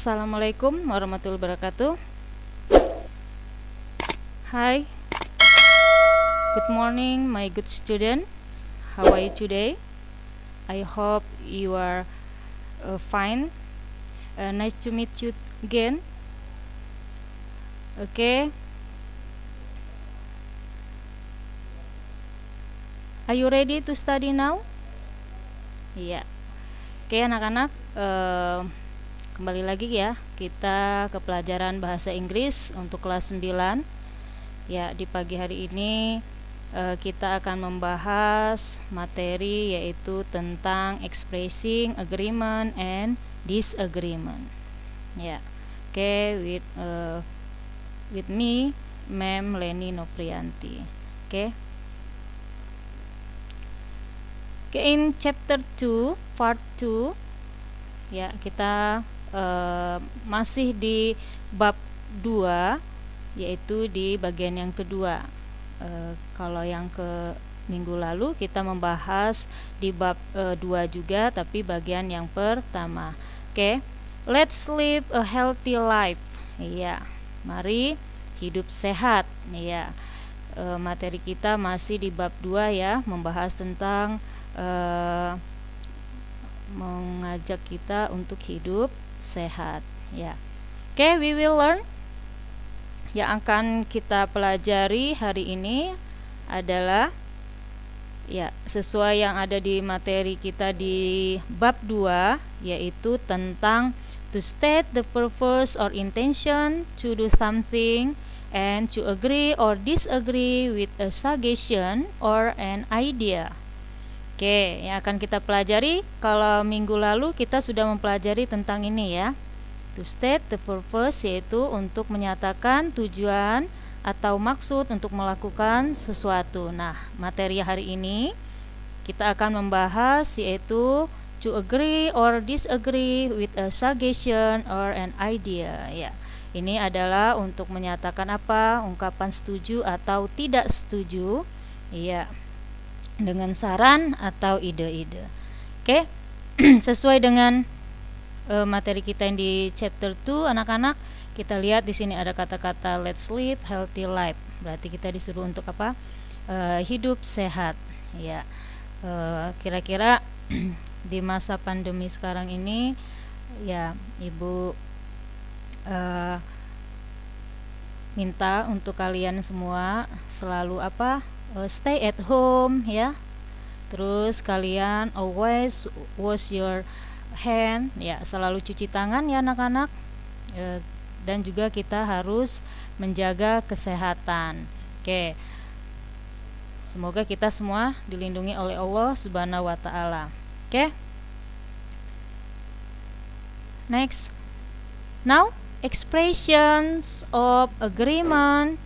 Assalamualaikum warahmatullahi wabarakatuh. Hi, good morning my good student. How are you today? I hope you are fine. Nice to meet you again. Okay. Are you ready to study now? Iya. Oke anak-anak, kembali lagi ya, kita ke pelajaran bahasa Inggris untuk kelas 9. Ya, di pagi hari ini kita akan membahas materi yaitu tentang expressing agreement and disagreement. Ya. Oke, with me, Ma'am Leni Noprianti. Oke. Oke, in chapter 2, part 2, ya, kita masih di bab 2, yaitu di bagian yang kedua. Kalau yang ke minggu lalu kita membahas di bab 2 juga, tapi bagian yang pertama. Oke, let's live a healthy life. Iya, mari hidup sehat. Iya, materi kita masih di bab 2 ya, membahas tentang mengajak kita untuk hidup sehat. Ya, oke, we will learn. Yang akan kita pelajari hari ini adalah ya sesuai yang ada di materi kita di bab 2, yaitu tentang to state the purpose or intention to do something and to agree or disagree with a suggestion or an idea. Oke, yang akan kita pelajari, kalau minggu lalu kita sudah mempelajari tentang ini ya. To state the purpose, yaitu untuk menyatakan tujuan atau maksud untuk melakukan sesuatu. Nah, materi hari ini kita akan membahas yaitu to agree or disagree with a suggestion or an idea. Ya, ini adalah untuk menyatakan apa? Ungkapan setuju atau tidak setuju. Iya, dengan saran atau ide-ide. Oke, sesuai dengan materi kita yang di chapter 2, anak-anak, kita lihat di sini ada kata-kata let's live healthy life. Berarti kita disuruh untuk apa? Hidup sehat. Ya, kira-kira di masa pandemi sekarang ini, ya, Ibu minta untuk kalian semua selalu apa? Stay at home ya. Terus kalian always wash your hand ya, selalu cuci tangan ya anak-anak. Dan juga kita harus menjaga kesehatan. Oke. Semoga kita semua dilindungi oleh Allah Subhanahu wa taala. Oke. Next. Now, expressions of agreement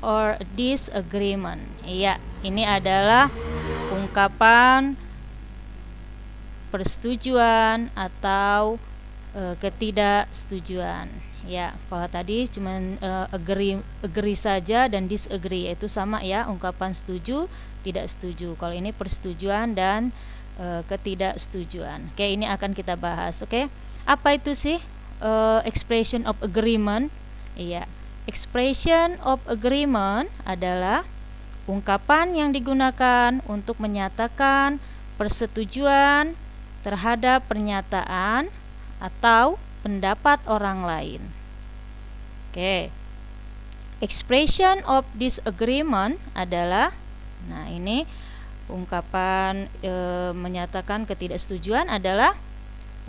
or disagreement. Iya, ini adalah ungkapan persetujuan atau ketidaksetujuan. Ya, kalau tadi cuma agree saja dan disagree, itu sama ya, ungkapan setuju, tidak setuju. Kalau ini persetujuan dan ketidaksetujuan. Oke, ini akan kita bahas. Oke, apa itu sih expression of agreement? Iya, expression of agreement adalah ungkapan yang digunakan untuk menyatakan persetujuan terhadap pernyataan atau pendapat orang lain. Oke. Expression of disagreement adalah, nah ini ungkapan menyatakan ketidaksetujuan adalah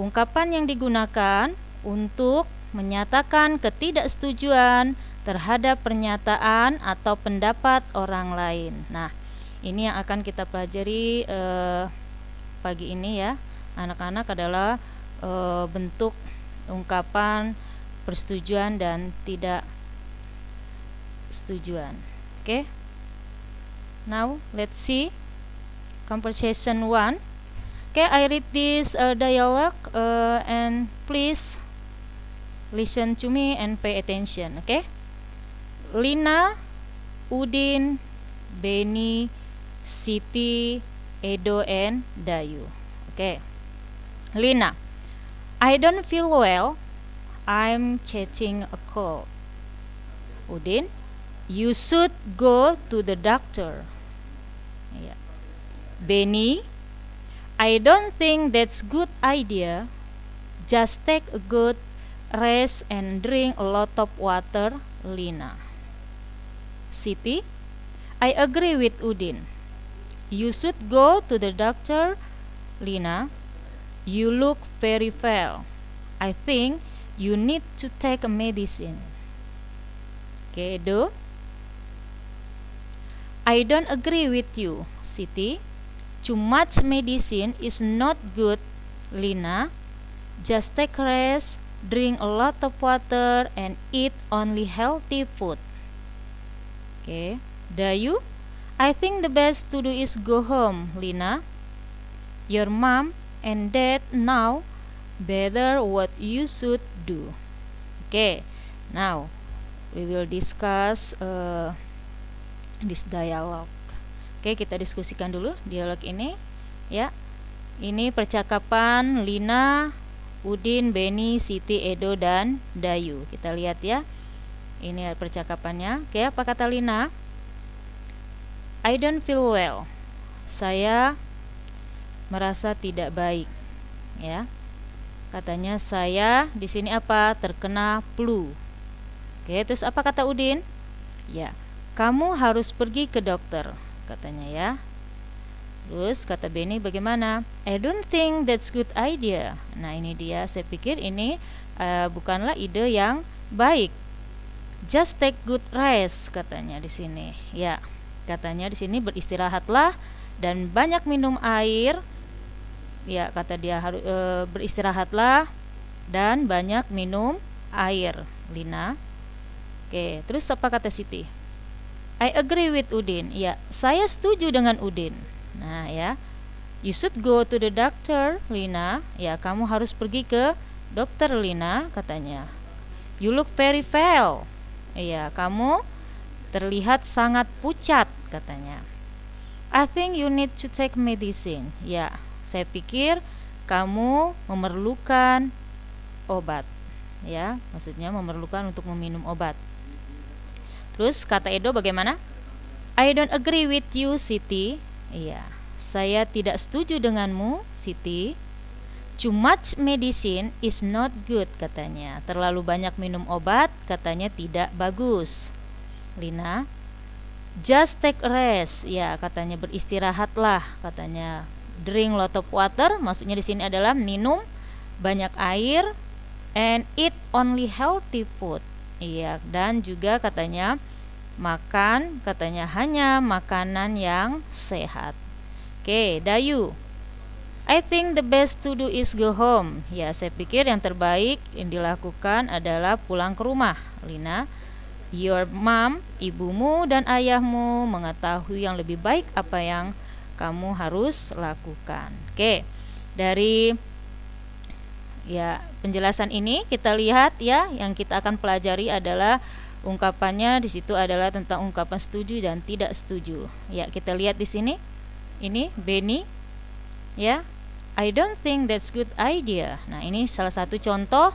ungkapan yang digunakan untuk menyatakan ketidaksetujuan terhadap pernyataan atau pendapat orang lain. Nah, ini yang akan kita pelajari pagi ini ya, anak-anak, adalah bentuk ungkapan persetujuan dan tidak setujuan. Okay. Now let's see conversation 1. Okay, I read this dialogue and please listen to me and pay attention. Okay. Lina, Udin, Beni, Siti, Edo, and Dayu. Okay. Lina, I don't feel well. I'm catching a cold. Udin, you should go to the doctor. Ya. Benny, I don't think that's good idea. Just take a good rest and drink a lot of water, Lina. Siti, I agree with Udin. You should go to the doctor, Lina. You look very well. I think you need to take a medicine. Okay, Edo. I don't agree with you, Siti. Too much medicine is not good, Lina. Just take rest, drink a lot of water, and eat only healthy food. Okay, Dayu, I think the best to do is go home, Lina. Your mom and dad know better what you should do. Okay, now we will discuss this dialogue. Oke, kita diskusikan dulu dialog ini ya. Ini percakapan Lina, Udin, Benny, Siti, Edo, dan Dayu. Kita lihat ya. Ini percakapannya. Oke, apa kata Lina? I don't feel well. Saya merasa tidak baik. Ya. Katanya saya di sini apa? Terkena flu. Oke, terus apa kata Udin? Ya, kamu harus pergi ke dokter, katanya ya. Terus kata Benny bagaimana? I don't think that's good idea. Nah ini dia, saya pikir ini bukanlah ide yang baik. Just take good rest, katanya di sini. Ya, katanya di sini beristirahatlah dan banyak minum air. Ya, kata dia harus beristirahatlah dan banyak minum air, Lina. Oke, terus apa kata Siti? I agree with Udin. Ya, saya setuju dengan Udin. Nah ya, you should go to the doctor, Lina. Ya, kamu harus pergi ke dokter, Lina, katanya. You look very pale. Ya, kamu terlihat sangat pucat, katanya. I think you need to take medicine. Ya, saya pikir kamu memerlukan obat. Ya, maksudnya memerlukan untuk meminum obat. Terus kata Edo bagaimana? I don't agree with you, Siti. Iya, saya tidak setuju denganmu, Siti. Too much medicine is not good, katanya. Terlalu banyak minum obat, katanya tidak bagus. Lina, just take rest. Ya, katanya beristirahatlah, katanya. Drink lot of water, maksudnya di sini adalah minum banyak air, and eat only healthy food. Iya, dan juga katanya makan, katanya hanya makanan yang sehat. Oke, Dayu. I think the best to do is go home. Ya, saya pikir yang terbaik yang dilakukan adalah pulang ke rumah, Lina. Your mom, ibumu dan ayahmu mengetahui yang lebih baik apa yang kamu harus lakukan. Oke, dari ya penjelasan ini kita lihat ya, yang kita akan pelajari adalah ungkapannya di situ adalah tentang ungkapan setuju dan tidak setuju. Ya, kita lihat di sini. Ini Benny ya, I don't think that's good idea. Nah, ini salah satu contoh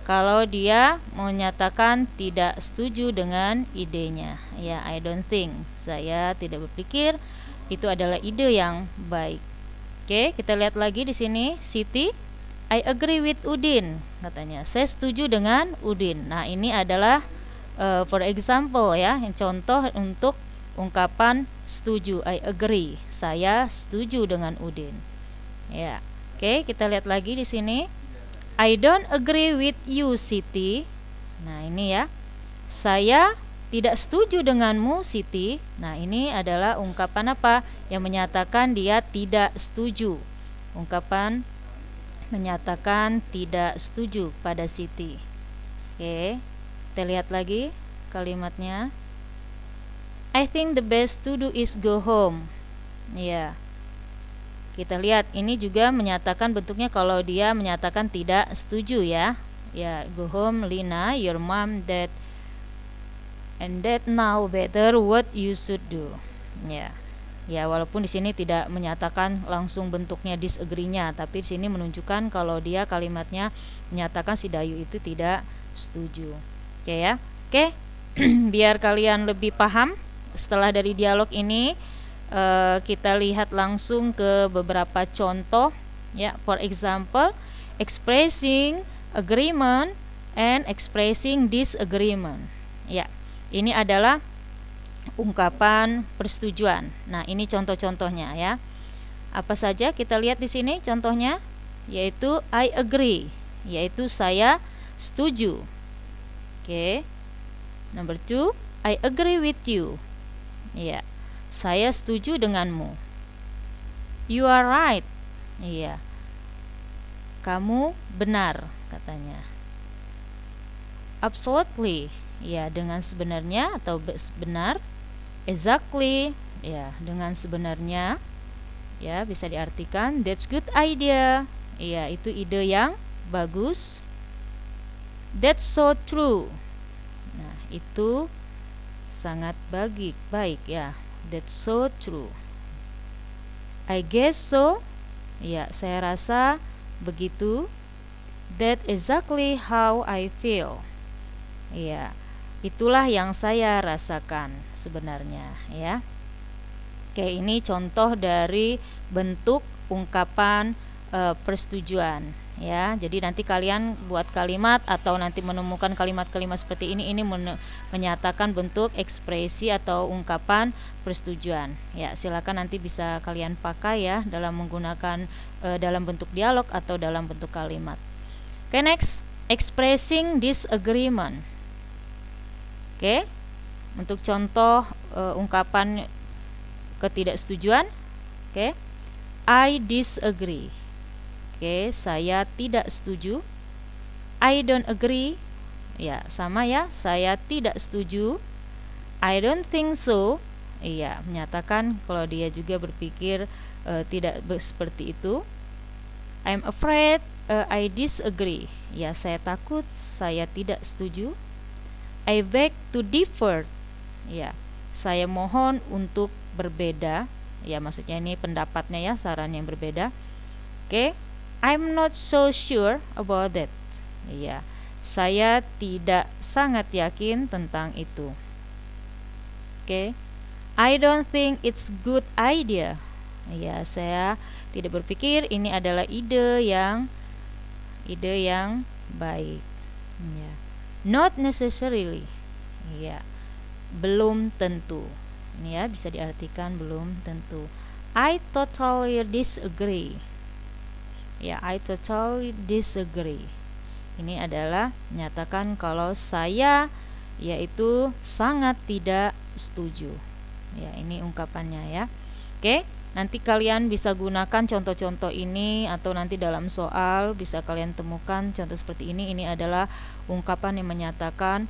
kalau dia menyatakan tidak setuju dengan idenya. Ya, I don't think, saya tidak berpikir itu adalah ide yang baik. Oke, kita lihat lagi di sini Siti, I agree with Udin, katanya. Saya setuju dengan Udin. Nah, ini adalah for example ya, yang contoh untuk ungkapan setuju. I agree, saya setuju dengan Udin. Ya, oke, kita lihat lagi di sini. I don't agree with you, Siti. Nah, ini ya, saya tidak setuju denganmu, Siti. Nah, ini adalah ungkapan apa? Yang menyatakan dia tidak setuju. Ungkapan menyatakan tidak setuju pada Siti. Oke, kita lihat lagi kalimatnya. I think the best to do is go home. Ya, kita lihat ini juga menyatakan bentuknya kalau dia menyatakan tidak setuju ya. Ya, go home, Lina. Your mom, dad, and dad know better what you should do. Ya, Ya, walaupun di sini tidak menyatakan langsung bentuknya disagree-nya, tapi di sini menunjukkan kalau dia kalimatnya menyatakan si Dayu itu tidak setuju. Oke ya. Oke. Biar kalian lebih paham, setelah dari dialog ini kita lihat langsung ke beberapa contoh ya. For example, expressing agreement and expressing disagreement. Ya. Ini adalah ungkapan persetujuan. Nah, ini contoh-contohnya ya. Apa saja kita lihat di sini contohnya, yaitu I agree, yaitu saya setuju. Oke. Number 2, I agree with you. Ya, saya setuju denganmu. You are right. Iya. Kamu benar katanya. Absolutely. Ya, dengan sebenarnya atau benar. Exactly, ya, dengan sebenarnya, ya, bisa diartikan that's good idea, ya, itu ide yang bagus. That's so true, nah, itu sangat baik, ya, that's so true. I guess so, ya, saya rasa begitu. That exactly how I feel, ya, itulah yang saya rasakan sebenarnya ya. Oke, ini contoh dari bentuk ungkapan persetujuan ya. Jadi nanti kalian buat kalimat atau nanti menemukan kalimat-kalimat seperti ini menyatakan bentuk ekspresi atau ungkapan persetujuan. Ya, silakan nanti bisa kalian pakai ya dalam menggunakan dalam bentuk dialog atau dalam bentuk kalimat. Oke, next, expressing disagreement. Oke, untuk contoh ungkapan ketidaksetujuan, oke, I disagree. Oke, saya tidak setuju. I don't agree. Ya, sama ya, saya tidak setuju. I don't think so. Iya, menyatakan kalau dia juga berpikir tidak seperti itu. I'm afraid I disagree. Ya, saya takut, saya tidak setuju. I beg to differ. Ya, saya mohon untuk berbeda. Ya, maksudnya ini pendapatnya ya, saran yang berbeda. Oke. I'm not so sure about that. Ya, saya tidak sangat yakin tentang itu. Oke. I don't think it's good idea. Ya, saya tidak berpikir ini adalah ide yang baik. Ya. Not necessarily. Ya, belum tentu. Ini ya bisa diartikan belum tentu. I totally disagree. Ya, I totally disagree. Ini adalah menyatakan kalau saya yaitu sangat tidak setuju. Ya, ini ungkapannya ya. Oke. Nanti kalian bisa gunakan contoh-contoh ini atau nanti dalam soal bisa kalian temukan contoh seperti ini. Ini adalah ungkapan yang menyatakan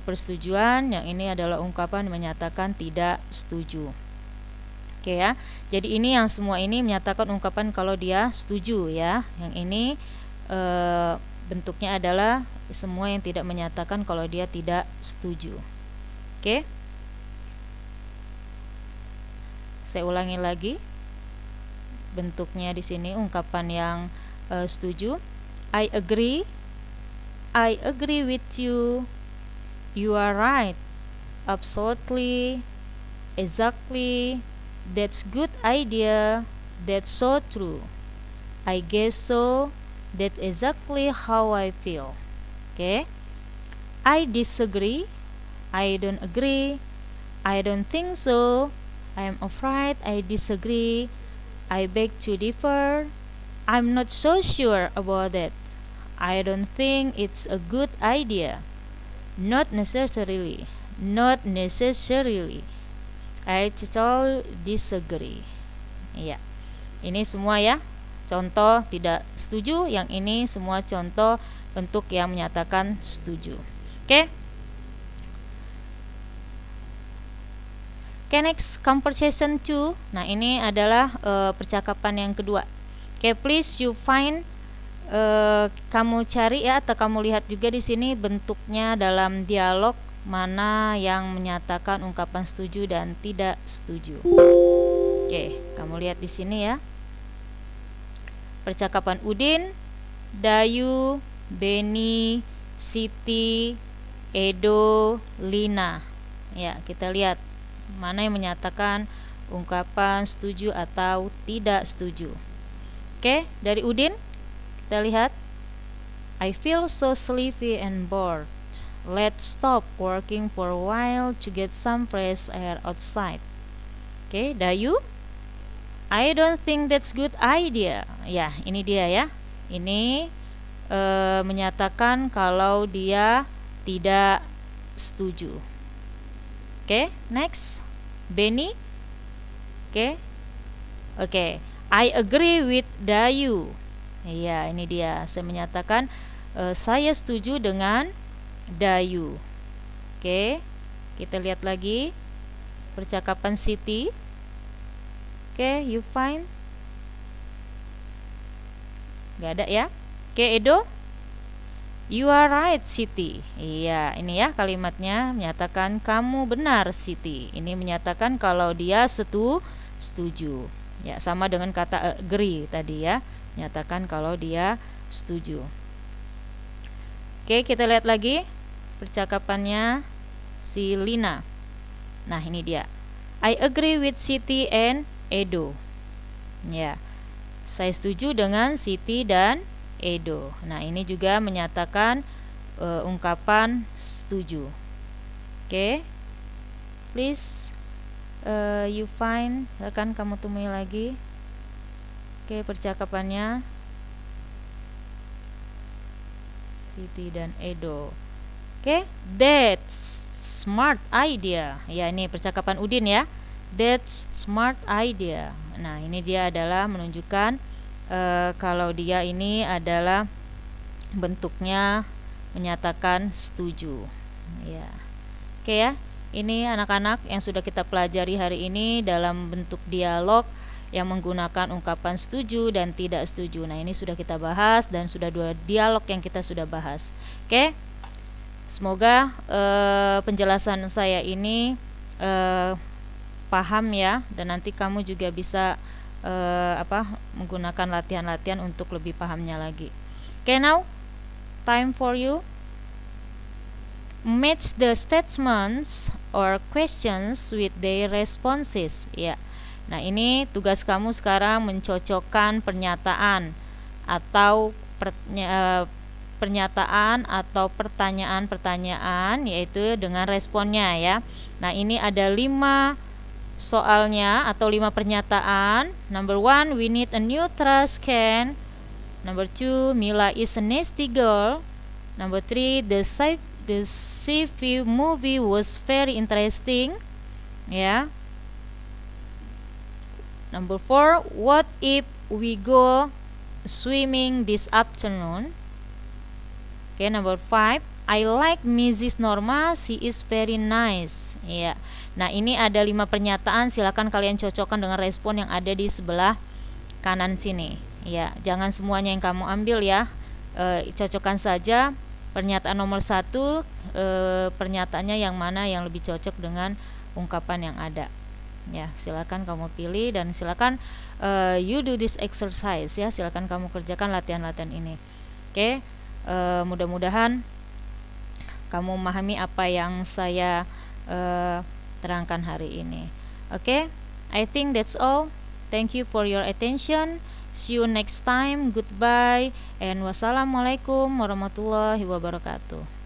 persetujuan, yang ini adalah ungkapan yang menyatakan tidak setuju. Oke ya. Jadi ini yang semua ini menyatakan ungkapan kalau dia setuju ya. Yang ini bentuknya adalah semua yang tidak menyatakan kalau dia tidak setuju. Oke. Saya ulangi lagi. Bentuknya di sini ungkapan yang setuju. I agree. I agree with you. You are right. Absolutely. Exactly. That's good idea. That's so true. I guess so. That's exactly how I feel. Okay. I disagree. I don't agree. I don't think so. I am afraid I disagree. I beg to differ. I'm not so sure about that. I don't think it's a good idea. Not necessarily. Not necessarily. I totally disagree. Iya. Ini semua ya contoh tidak setuju, yang ini semua contoh bentuk yang menyatakan setuju. Oke. Oke, next, conversation 2. Nah, ini adalah percakapan yang kedua. Oke, please you find, kamu cari ya atau kamu lihat juga di sini bentuknya dalam dialog mana yang menyatakan ungkapan setuju dan tidak setuju. Oke, kamu lihat di sini ya. Percakapan Udin, Dayu, Beni, Siti, Edo, Lina. Ya, kita lihat mana yang menyatakan ungkapan setuju atau tidak setuju. Oke, dari Udin kita lihat, I feel so sleepy and bored. Let's stop working for a while to get some fresh air outside. Oke, Dayu, I don't think that's good idea. Ya, ini dia ya. Ini menyatakan kalau dia tidak setuju. Oke, next. Beni. Oke. I agree with Dayu. Iya, ini dia. Saya menyatakan saya setuju dengan Dayu. Oke. Kita lihat lagi percakapan Siti. Oke, you find? Gak ada ya? Oke, Edo. You are right, Siti. Iya, ini ya kalimatnya menyatakan kamu benar, Siti. Ini menyatakan kalau dia setuju. Ya, sama dengan kata agree tadi ya, menyatakan kalau dia setuju. Oke, kita lihat lagi percakapannya si Lina. Nah, ini dia. I agree with Siti and Edo. Ya, saya setuju dengan Siti dan Edo. Nah, ini juga menyatakan ungkapan setuju. Oke, please you find. Silakan kamu temui lagi. Oke, percakapannya Siti dan Edo. Oke, that's smart idea. Ya, ini percakapan Udin ya. That's smart idea. Nah, ini dia adalah menunjukkan kalau dia ini adalah bentuknya menyatakan setuju. Ya. Oke ya. Ini anak-anak yang sudah kita pelajari hari ini dalam bentuk dialog yang menggunakan ungkapan setuju dan tidak setuju. Nah, ini sudah kita bahas dan sudah 2 dialog yang kita sudah bahas. Oke. Semoga penjelasan saya ini paham ya, dan nanti kamu juga bisa menggunakan latihan-latihan untuk lebih pahamnya lagi. Okay, now time for you match the statements or questions with their responses. Ya. Nah, ini tugas kamu sekarang mencocokkan pernyataan atau pertanyaan-pertanyaan yaitu dengan responnya ya. Nah, ini ada 5 soalnya atau 5 pernyataan. Number 1, we need a new trash can. Number 2, Mila is a nasty girl. Number 3, the sci-fi movie was very interesting. Ya. Number 4, what if we go swimming this afternoon? Okay, number 5, I like Mrs. Norma, she is very nice. Ya. Nah, ini ada 5 pernyataan, silakan kalian cocokkan dengan respon yang ada di sebelah kanan sini. Ya, jangan semuanya yang kamu ambil ya. Cocokkan saja pernyataan nomor 1, pernyataannya yang mana yang lebih cocok dengan ungkapan yang ada. Ya, silakan kamu pilih dan silakan you do this exercise ya. Silakan kamu kerjakan latihan-latihan ini. Oke. Mudah-mudahan kamu memahami apa yang saya terangkan hari ini. Okay, I think that's all. Thank you for your attention. See you next time. Goodbye and wassalamualaikum warahmatullahi wabarakatuh.